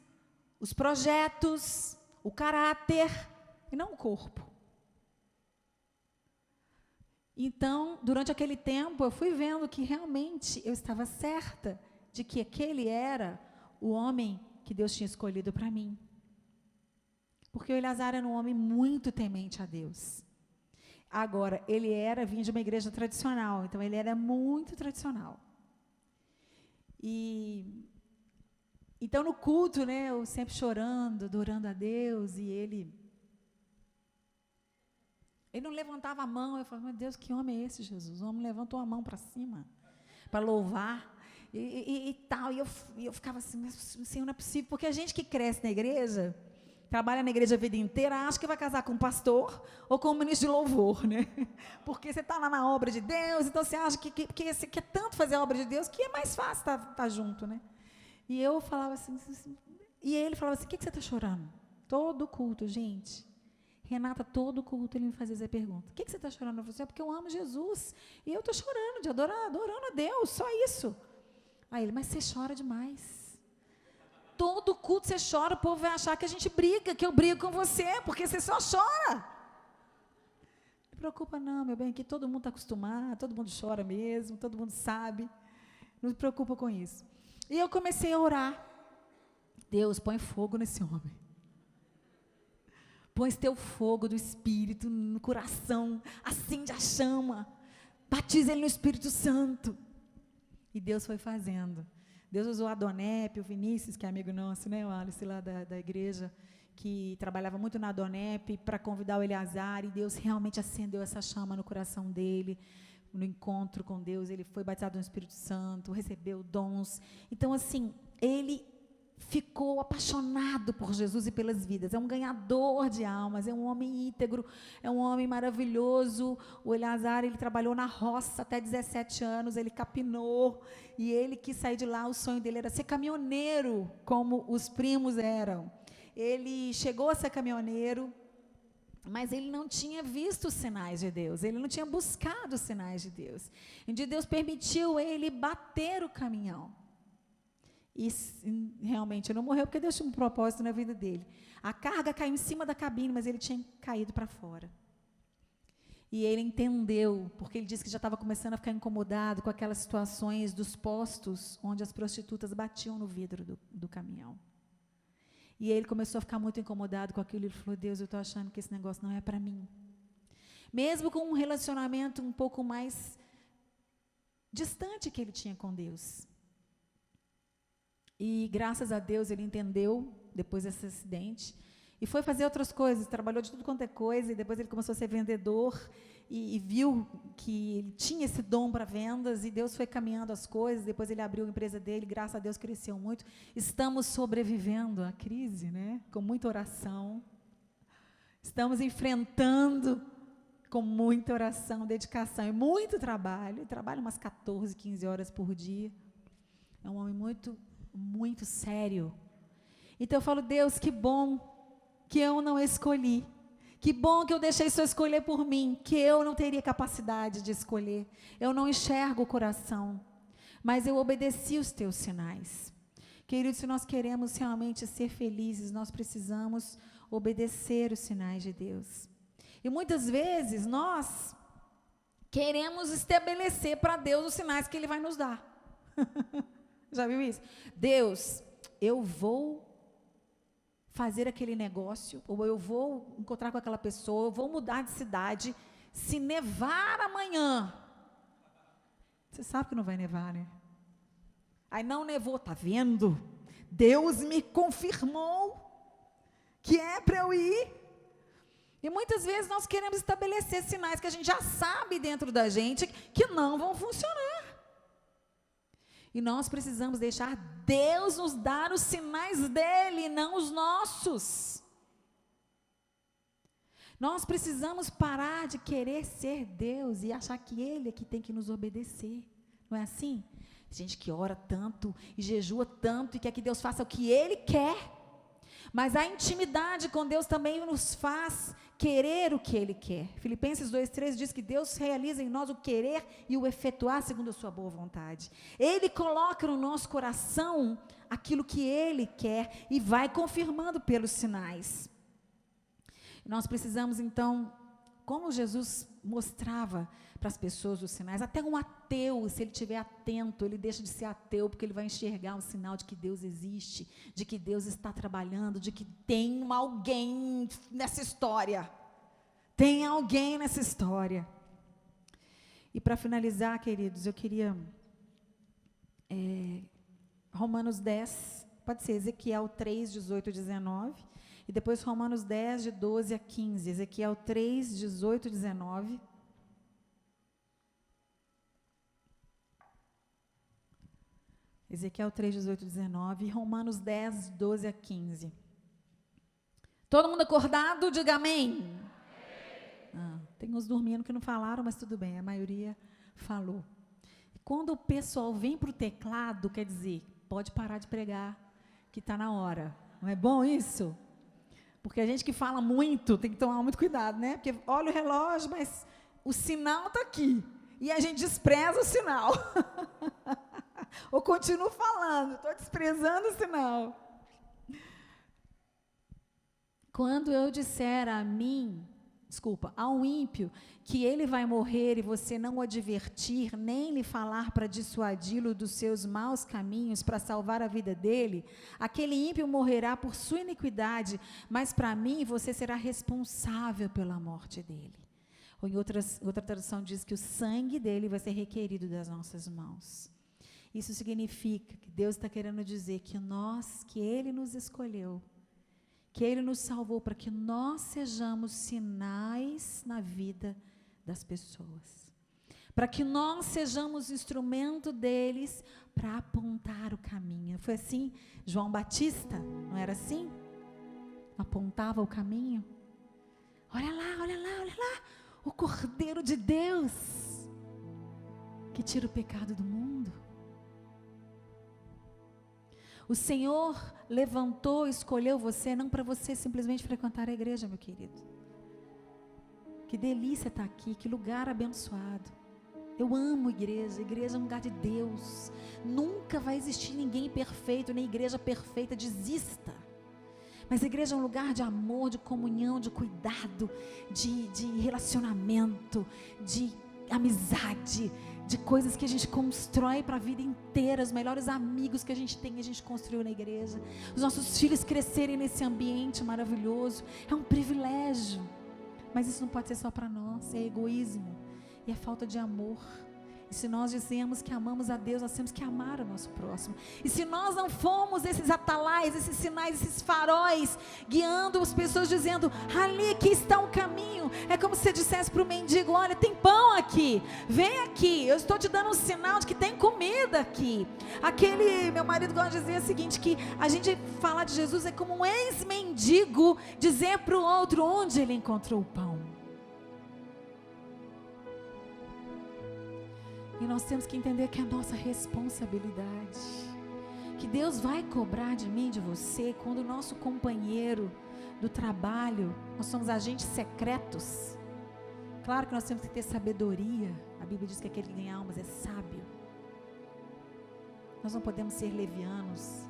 os projetos, o caráter, e não o corpo. Então, durante aquele tempo, eu fui vendo que realmente eu estava certa de que aquele era o homem que Deus tinha escolhido para mim. Porque o Eleazar era um homem muito temente a Deus. Agora, ele vinha de uma igreja tradicional, então ele era muito tradicional. Então, no culto, né, eu sempre chorando, adorando a Deus, e ele não levantava a mão, eu falava, meu Deus, que homem é esse, Jesus? O homem levantou a mão para cima, para louvar, e tal, e eu ficava assim, mas Senhor, não é possível, porque a gente que cresce na igreja, trabalha na igreja a vida inteira, acha que vai casar com um pastor ou com um ministro de louvor, né? Porque você está lá na obra de Deus, então você acha que você quer tanto fazer a obra de Deus que é mais fácil estar junto, né? E eu falava assim, e ele falava assim, o que você está chorando? Todo culto, gente. Renata, todo culto ele me fazia essa pergunta. O que você está chorando? Eu falei assim, porque eu amo Jesus. E eu estou chorando, adorando a Deus, só isso. Aí ele, mas você chora demais. Todo culto você chora, o povo vai achar que a gente briga, que eu brigo com você, porque você só chora. Não se preocupa não, meu bem, aqui todo mundo está acostumado, todo mundo chora mesmo, todo mundo sabe. Não se preocupa com isso. E eu comecei a orar. Deus, põe fogo nesse homem. Põe esse teu fogo do Espírito no coração, acende a chama, batiza ele no Espírito Santo. E Deus foi fazendo. Deus usou a Adonep, o Vinícius, que é amigo nosso, né, o Alice lá da igreja, que trabalhava muito na Adonep, para convidar o Eleazar, e Deus realmente acendeu essa chama no coração dele, no encontro com Deus, ele foi batizado no Espírito Santo, recebeu dons. Então, assim, ele ficou apaixonado por Jesus e pelas vidas. É um ganhador de almas, é um homem íntegro, é um homem maravilhoso. O Eleazar, ele trabalhou na roça até 17 anos, ele capinou, e ele quis sair de lá. O sonho dele era ser caminhoneiro, como os primos eram. Ele chegou a ser caminhoneiro, mas ele não tinha visto os sinais de Deus, ele não tinha buscado os sinais de Deus. Um dia Deus permitiu ele bater o caminhão. E realmente não morreu, porque Deus tinha um propósito na vida dele. A carga caiu em cima da cabine, mas ele tinha caído para fora. E ele entendeu, porque ele disse que já estava começando a ficar incomodado com aquelas situações dos postos, onde as prostitutas batiam no vidro do caminhão. E ele começou a ficar muito incomodado com aquilo. Ele falou: Deus, eu estou achando que esse negócio não é para mim. Mesmo com um relacionamento um pouco mais distante que ele tinha com Deus. E graças a Deus ele entendeu, depois desse acidente, e foi fazer outras coisas, trabalhou de tudo quanto é coisa, e depois ele começou a ser vendedor, e viu que ele tinha esse dom para vendas, e Deus foi caminhando as coisas. Depois ele abriu a empresa dele, graças a Deus cresceu muito. Estamos sobrevivendo à crise, né? Com muita oração. Estamos enfrentando com muita oração, dedicação e muito trabalho. Ele trabalha umas 14, 15 horas por dia. É um homem muito sério. Então eu falo: Deus, que bom que eu não escolhi. Que bom que eu deixei o Senhor escolher por mim, que eu não teria capacidade de escolher. Eu não enxergo o coração, mas eu obedeci os teus sinais. Queridos, se nós queremos realmente ser felizes, nós precisamos obedecer os sinais de Deus. E muitas vezes nós queremos estabelecer para Deus os sinais que Ele vai nos dar. Já viu isso? Deus, eu vou fazer aquele negócio, ou eu vou encontrar com aquela pessoa, eu vou mudar de cidade, se nevar amanhã. Você sabe que não vai nevar, né? Aí não nevou, tá vendo? Deus me confirmou que é para eu ir. E muitas vezes nós queremos estabelecer sinais que a gente já sabe dentro da gente que não vão funcionar. E nós precisamos deixar Deus nos dar os sinais dele, não os nossos. Nós precisamos parar de querer ser Deus e achar que Ele é que tem que nos obedecer. Não é assim? Gente que ora tanto e jejua tanto e quer que Deus faça o que Ele quer. Mas a intimidade com Deus também nos faz querer o que Ele quer. Filipenses 2:13 diz que Deus realiza em nós o querer e o efetuar segundo a sua boa vontade. Ele coloca no nosso coração aquilo que Ele quer e vai confirmando pelos sinais. Nós precisamos, então, como Jesus mostrava para as pessoas os sinais, até um ateu, se ele estiver atento, ele deixa de ser ateu, porque ele vai enxergar um sinal de que Deus existe, de que Deus está trabalhando, de que tem alguém nessa história. Tem alguém nessa história. E para finalizar, queridos, eu queria Romanos 10, pode ser Ezequiel 3, 18 e 19, e depois Romanos 10, de 12 a 15, Ezequiel 3, 18 e 19. Ezequiel 3, 18 e 19, e Romanos 10, 12 a 15. Todo mundo acordado? Diga amém. Tem uns dormindo que não falaram, mas tudo bem, a maioria falou. E quando o pessoal vem para o teclado, quer dizer, pode parar de pregar, que está na hora. Não é bom isso? Porque a gente que fala muito, tem que tomar muito cuidado, né? Porque olha o relógio, mas o sinal está aqui. E a gente despreza o sinal. Ou continuo falando, estou desprezando o sinal. Quando eu disser ao ímpio, que ele vai morrer e você não o advertir, nem lhe falar para dissuadi-lo dos seus maus caminhos, para salvar a vida dele, aquele ímpio morrerá por sua iniquidade, mas para mim você será responsável pela morte dele. Ou em outra tradução diz que o sangue dele vai ser requerido das nossas mãos. Isso significa que Deus está querendo dizer que Ele nos escolheu, que Ele nos salvou para que nós sejamos sinais na vida das pessoas. para que nós sejamos instrumento deles para apontar o caminho. Foi assim João Batista, não era assim? Apontava o caminho. Olha lá, olha lá, olha lá, o Cordeiro de Deus, que tira o pecado do mundo. O Senhor levantou, escolheu você, não para você simplesmente frequentar a igreja, meu querido. Que delícia estar aqui, que lugar abençoado. Eu amo igreja, igreja é um lugar de Deus. Nunca vai existir ninguém perfeito, nem igreja perfeita, desista. Mas a igreja é um lugar de amor, de comunhão, de cuidado, de relacionamento, de amizade, de coisas que a gente constrói para a vida inteira. Os melhores amigos que a gente construiu na igreja. Os nossos filhos crescerem nesse ambiente maravilhoso. É um privilégio. Mas isso não pode ser só para nós, é egoísmo e é falta de amor. E se nós dizemos que amamos a Deus, nós temos que amar o nosso próximo. E se nós não formos esses atalais, esses sinais, esses faróis, guiando as pessoas, dizendo, ali que está o caminho. É como se você dissesse para o mendigo, olha, tem pão aqui, vem aqui, eu estou te dando um sinal de que tem comida aqui. Meu marido gosta de dizer o seguinte, que a gente falar de Jesus é como um ex-mendigo dizer para o outro onde ele encontrou o pão. E nós temos que entender que é a nossa responsabilidade, que Deus vai cobrar de mim, de você, quando o nosso companheiro do trabalho, nós somos agentes secretos. Claro que nós temos que ter sabedoria. A Bíblia diz que aquele que tem almas é sábio. Nós não podemos ser levianos,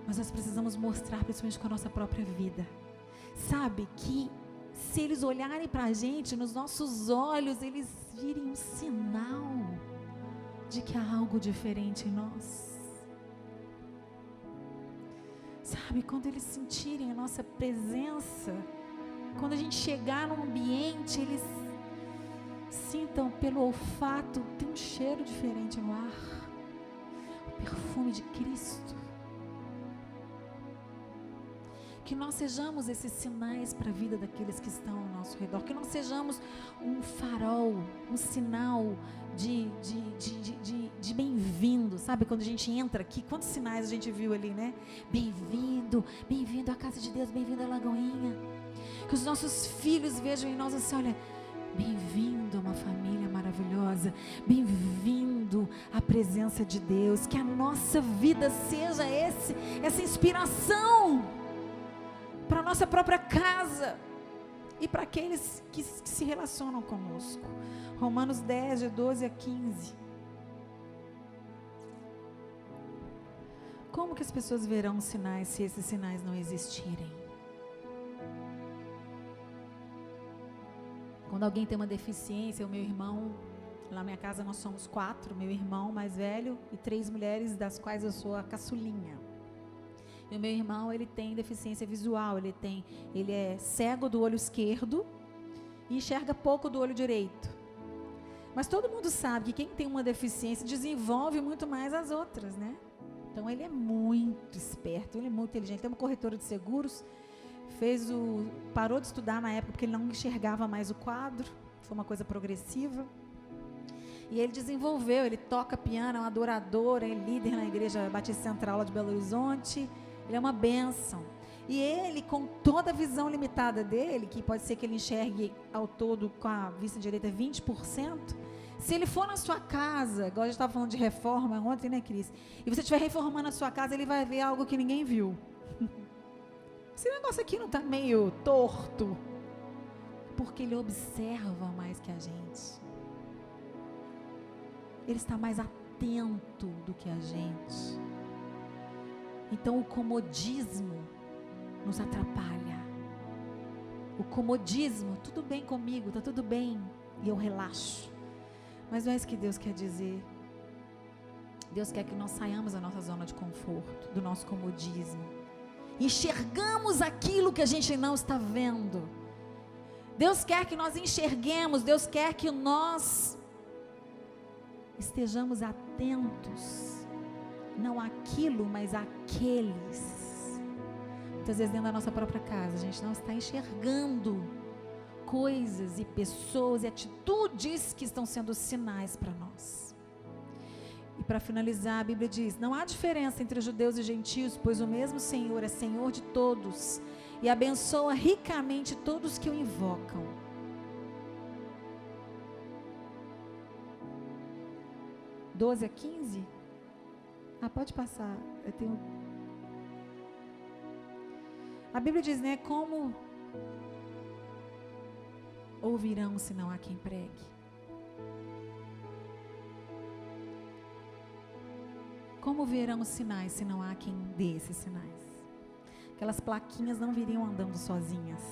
mas nós precisamos mostrar, principalmente com a nossa própria vida. Sabe que se eles olharem para a gente, nos nossos olhos, eles virem um sinal de que há algo diferente em nós. Sabe, quando eles sentirem a nossa presença, quando a gente chegar num ambiente, eles sintam pelo olfato, tem um cheiro diferente no ar, o perfume de Cristo. Que nós sejamos esses sinais para a vida daqueles que estão ao nosso redor. Que nós sejamos um farol, um sinal de bem-vindo. Sabe, quando a gente entra aqui, quantos sinais a gente viu ali, né? Bem-vindo, bem-vindo à casa de Deus, bem-vindo à Lagoinha. Que os nossos filhos vejam em nós assim, olha, bem-vindo a uma família maravilhosa, bem-vindo à presença de Deus. Que a nossa vida seja essa inspiração para a nossa própria casa e para aqueles que se relacionam conosco. Romanos 10, de 12 a 15. Como que as pessoas verão sinais se esses sinais não existirem? Quando alguém tem uma deficiência, o meu irmão, lá na minha casa nós somos 4, meu irmão mais velho e 3 mulheres, das quais eu sou a caçulinha. E o meu irmão, ele tem deficiência visual, ele é cego do olho esquerdo e enxerga pouco do olho direito. Mas todo mundo sabe que quem tem uma deficiência desenvolve muito mais as outras, né? Então ele é muito esperto, ele é muito inteligente, tem uma corretora de seguros, parou de estudar na época porque ele não enxergava mais o quadro, foi uma coisa progressiva. E ele desenvolveu, ele toca piano, é um adorador, é líder na igreja Batista Central lá de Belo Horizonte. Ele é uma bênção. E ele, com toda a visão limitada dele, que pode ser que ele enxergue ao todo com a vista direita 20%, se ele for na sua casa, igual a gente estava falando de reforma ontem, né, Cris? E você estiver reformando a sua casa, ele vai ver algo que ninguém viu. Esse negócio aqui não está meio torto? Porque ele observa mais que a gente. Ele está mais atento do que a gente. Então o comodismo nos atrapalha. O comodismo, tudo bem comigo, está tudo bem, e eu relaxo. Mas não é isso que Deus quer dizer. Deus quer que nós saiamos da nossa zona de conforto, do nosso comodismo. Enxergamos aquilo que a gente não está vendo. Deus quer que nós enxerguemos, Deus quer que nós estejamos atentos. Não aquilo, mas aqueles. Muitas vezes dentro da nossa própria casa, a gente não está enxergando coisas e pessoas e atitudes que estão sendo sinais para nós. E para finalizar, a Bíblia diz: não há diferença entre judeus e gentios, pois o mesmo Senhor é Senhor de todos e abençoa ricamente todos que o invocam. (12 a 15). Pode passar. A Bíblia diz, né? Como ouvirão se não há quem pregue? Como verão os sinais se não há quem dê esses sinais? Aquelas plaquinhas não viriam andando sozinhas.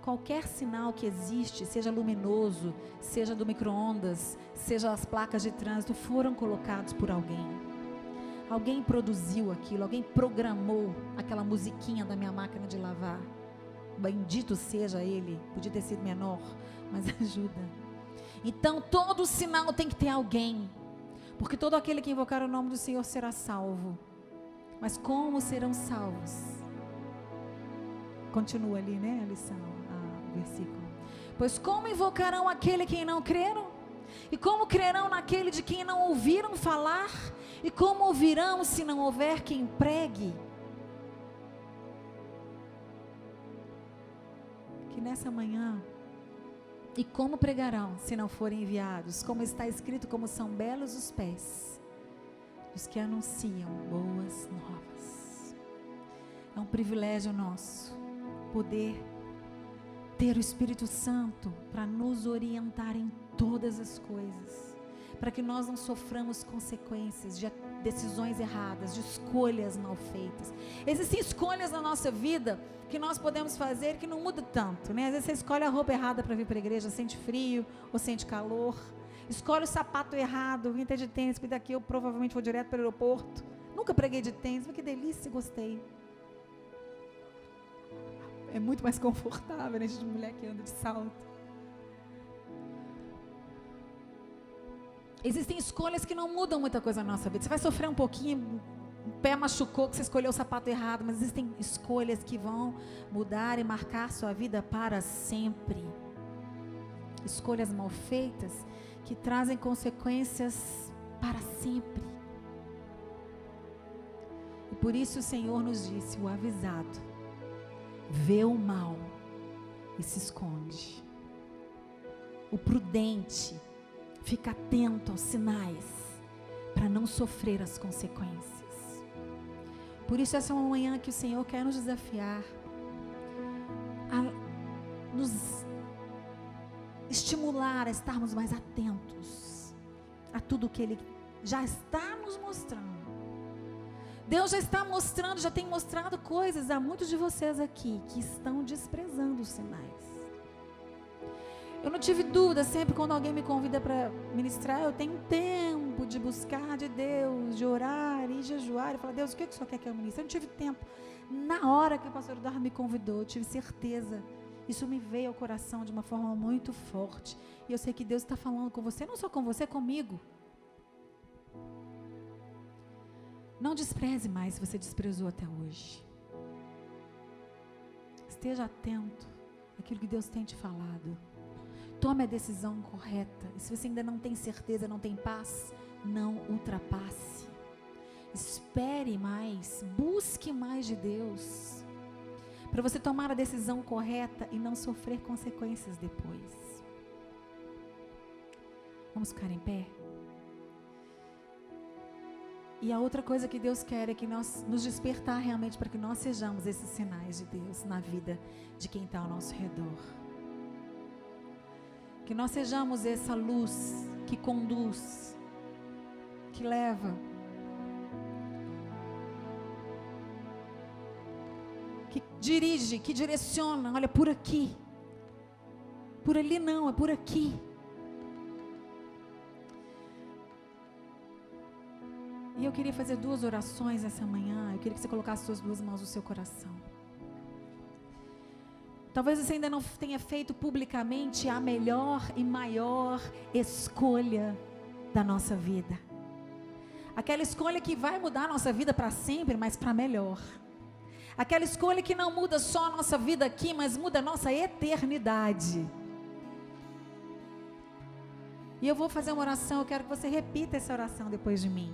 Qualquer sinal que existe, seja luminoso, seja do micro-ondas, seja as placas de trânsito, foram colocados por alguém. Alguém produziu aquilo, alguém programou aquela musiquinha da minha máquina de lavar. Bendito seja ele, podia ter sido menor, mas ajuda. Então todo sinal tem que ter alguém, porque todo aquele que invocar o nome do Senhor será salvo. Mas como serão salvos? Continua ali, né, a lição, o versículo. Pois como invocarão aquele que não creram? E como crerão naquele de quem não ouviram falar? E como ouvirão se não houver quem pregue? Que nessa manhã, e como pregarão se não forem enviados? Como está escrito, como são belos os pés dos que anunciam boas novas. É um privilégio nosso poder ter o Espírito Santo para nos orientar em todas as coisas, para que nós não soframos consequências de decisões erradas, de escolhas mal feitas. Existem escolhas na nossa vida que nós podemos fazer que não muda tanto, né? Às vezes você escolhe a roupa errada para vir para a igreja, sente frio ou sente calor, escolhe o sapato errado, vim até de tênis, porque daqui eu provavelmente vou direto para o aeroporto, nunca preguei de tênis, mas que delícia, gostei. É muito mais confortável, né, de mulher que anda de salto. Existem escolhas que não mudam muita coisa na nossa vida. Você vai sofrer um pouquinho, o pé machucou que você escolheu o sapato errado, mas existem escolhas que vão mudar e marcar sua vida para sempre. Escolhas mal feitas que trazem consequências para sempre. E por isso o Senhor nos disse, o avisado vê o mal e se esconde. O prudente fica atento aos sinais para não sofrer as consequências. Por isso essa é uma manhã que o Senhor quer nos desafiar a nos estimular a estarmos mais atentos a tudo que Ele já está nos mostrando. Deus já está mostrando, já tem mostrado coisas a muitos de vocês aqui que estão desprezando os sinais. Eu não tive dúvida, sempre quando alguém me convida para ministrar, eu tenho tempo de buscar de Deus, de orar e jejuar, e falar, Deus, o que o Senhor quer que eu ministre? Eu não tive tempo. Na hora que o pastor Eduardo me convidou, eu tive certeza. Isso me veio ao coração de uma forma muito forte. E eu sei que Deus está falando com você, não só com você, comigo. Não despreze mais se você desprezou até hoje. Esteja atento àquilo que Deus tem te falado. Tome a decisão correta. E se você ainda não tem certeza, não tem paz, não ultrapasse. Espere mais, busque mais de Deus, para você tomar a decisão correta e não sofrer consequências depois. Vamos ficar em pé? E a outra coisa que Deus quer é que nós nos despertar realmente para que nós sejamos esses sinais de Deus na vida de quem está ao nosso redor. Que nós sejamos essa luz que conduz, que leva, que dirige, que direciona. Olha, por aqui, por ali não, é por aqui. E eu queria fazer 2 orações essa manhã. Eu queria que você colocasse suas 2 mãos no seu coração. Talvez você ainda não tenha feito publicamente a melhor e maior escolha da nossa vida. Aquela escolha que vai mudar a nossa vida para sempre, mas para melhor. Aquela escolha que não muda só a nossa vida aqui, mas muda a nossa eternidade. E eu vou fazer uma oração, eu quero que você repita essa oração depois de mim.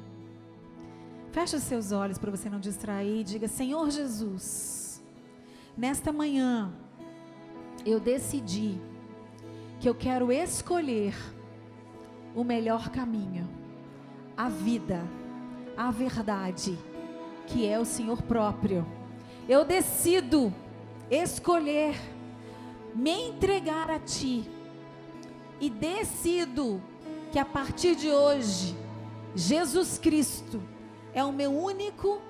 Feche os seus olhos para você não distrair e diga: Senhor Jesus, nesta manhã eu decidi que eu quero escolher o melhor caminho, a vida, a verdade, que é o Senhor próprio. Eu decido escolher me entregar a Ti e decido que a partir de hoje, Jesus Cristo é o meu único,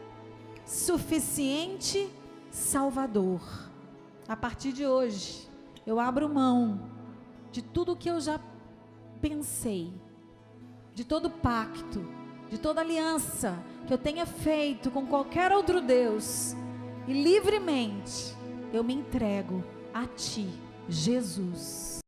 suficiente Salvador. A partir de hoje, eu abro mão de tudo que eu já pensei, de todo pacto, de toda aliança que eu tenha feito com qualquer outro Deus, e livremente eu me entrego a Ti, Jesus.